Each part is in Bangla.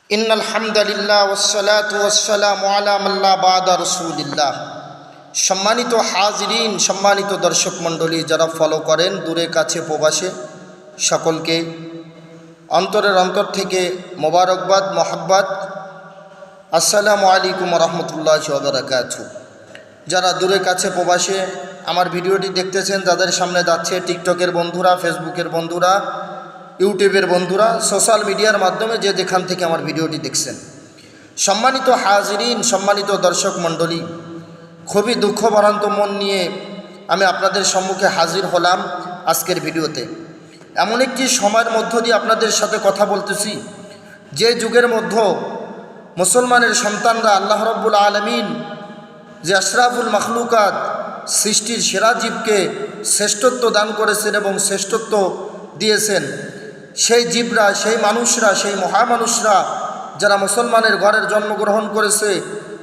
ইন্নাল হামদুলিল্লাহ ওয়াসসালাতু ওয়াসসালামু আলা মান লা বা'দা রাসূলিল্লাহ। সম্মানিত হাজিরিন, সম্মানিত দর্শক মণ্ডলী, যারা ফলো করেন দূরে কাছে প্রবাসে, সকলকে অন্তরের অন্তর থেকে মোবারকবাদ, মোহাব্বত। আসসালামু আলাইকুম ওয়া রাহমাতুল্লাহি ওয়া বারাকাতুহু। যারা দূরে কাছে প্রবাসে আমার ভিডিওটি দেখতেছেন, যাদের সামনে যাচ্ছে, টিকটকের বন্ধুরা, ফেসবুকের বন্ধুরা, ইউটিউবের বন্ধুরা, সোশ্যাল মিডিয়ার মাধ্যমে যে যেখান থেকে আমার ভিডিওটি দেখছেন, সম্মানিত হাজিরিন, সম্মানিত দর্শক মণ্ডলী, খুবই দুঃখভরান্ত মন নিয়ে আমি আপনাদের সম্মুখে হাজির হলাম আজকের ভিডিওতে। এমন একটি সময়ের মধ্য দিয়ে আপনাদের সাথে কথা বলতেছি, যে যুগের মধ্যে মুসলমানের সন্তানরা আল্লাহ রাব্বুল আলামিন যে আশরাফুল মাখলুকাত, সৃষ্টির সেরা জীবকে শ্রেষ্ঠত্ব দান করেছেন এবং শ্রেষ্ঠত্ব দিয়েছেন, সেই জীবরা, সেই মানুষরা, সেই মহামানুষরা যারা মুসলমানের ঘরের জন্মগ্রহণ করেছে,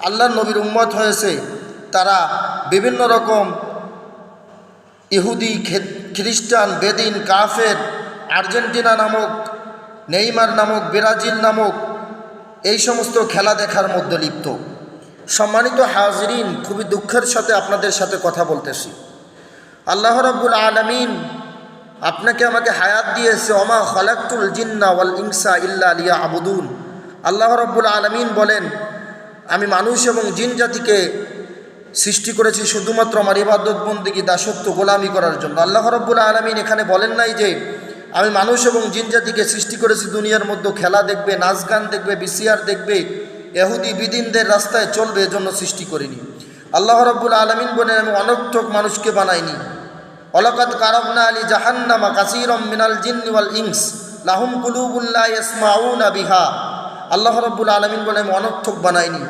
আল্লাহর নবীর উম্মত হয়েছে, তারা বিভিন্ন রকম ইহুদি, খ্রিস্টান, বেদিন, কাফের, আর্জেন্টিনা নামক, নেইমার নামক, ব্রাজিল নামক এই সমস্ত খেলা দেখার মধ্যে লিপ্ত। সম্মানিত হাজিরিন, খুবই দুঃখের সাথে আপনাদের সাথে কথা বলতেছি। আল্লাহ রাব্বুল আলামিন আপনাকে আমাকে হায়াত দিয়েছে, ওমা খালাকতুল জিন্না ওয়াল ইনসা ইল্লা লিয়াবুদুন। আল্লাহ রাব্বুল আলামিন বলেন, আমি মানুষ এবং জিন জাতিকে সৃষ্টি করেছি শুধুমাত্র আমার ইবাদত বন্দেগী, দাসত্ব, গোলামি করার জন্য। আল্লাহ রাব্বুল আলামিন এখানে বলেন নাই যে আমি মানুষ এবং জিন জাতিকে সৃষ্টি করেছি দুনিয়ার মধ্যে খেলা দেখবে, নাচ গান দেখবে, বিসিআর দেখবে, ইহুদি বিদিনদের রাস্তায় চলবে, এজন্য সৃষ্টি করিনি। আল্লাহ রাব্বুল আলামিন বলেন, আমি অনর্থক মানুষকে বানাইনি। ওয়ালাকাদ কারামনা আলি জাহান্নামা কাসীরাম মিনাল জিন্নি ওয়াল ইনস লাহুম কুলুবুন লা ইয়াসমাউনা বিহা। আল্লাহ রাব্বুল আলামিন বলেন, আমি অনর্থক বানাইনি।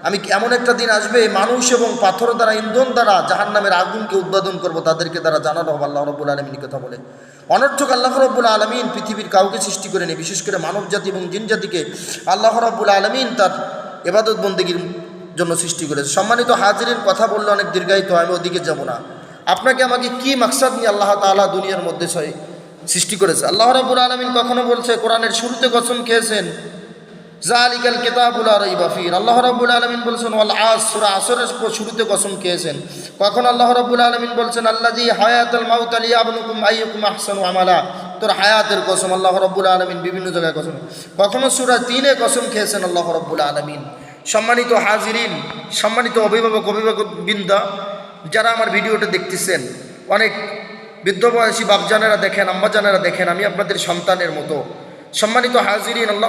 আমি এমন একটা দিন আসবে, মানুষ এবং পাথর দ্বারা, ইন্ধন দ্বারা জাহান্নামের আগুনকে উদ্বোধন করব, তাদেরকে দ্বারা জানানো হবে। আল্লাহ রাব্বুল আলামিন কথা বলে অনর্থক আল্লাহ রাব্বুল আলামিন পৃথিবীর কাউকে সৃষ্টি করেনি, বিশেষ করে মানব জাতি এবং জিন জাতিকে আল্লাহ রাব্বুল আলামিন তার ইবাদত বন্দেগীর জন্য সৃষ্টি করেছে। সম্মানিত হাজিরিন, কথা বললে অনেক দীর্ঘায়িত, আমি ওদিকে যাব না। আপনাকে আমাকে কি মাকসাদ নিয়ে আল্লাহ তাআলা দুনিয়ার মধ্যে সৃষ্টি করেছে? আল্লাহ রাব্বুল আলামিন কখনো বলছে, কোরআনের শুরুতে কসম খেয়েছেন, যালিকাল কিতাবু লা রাইবা ফীহি। আল্লাহ রাব্বুল আলামিন বলছেন ওয়াল আসর, সূরা আসরের শুরুতে কসম খেয়েছেন। কখন আল্লাহ রাব্বুল আলামিন বলছেন আল্লাযী হায়াতাল মাউতা লিয়াবলুকুম আইয়ুকুম আহসানু আমালা। তোর হায়াতের কসম আল্লাহ রাব্বুল আলামিন বিভিন্ন জায়গায় কসম। কখনো সূরা 3-এ কসম খেয়েছেন আল্লাহ রাব্বুল আলামিন। সম্মানিত হাজিরিন, সম্মানিত অভিভাবক, অভিভাবকবৃন্দা, যারা আমার ভিডিওটা দেখতেছেন, অনেক বৃদ্ধ বয়সী বাপজানেরা দেখেন, আম্মাজানেরা দেখেন, আমি আপনাদের সন্তানের মতো। সম্মানিত হাজিরিন, আল্লাহ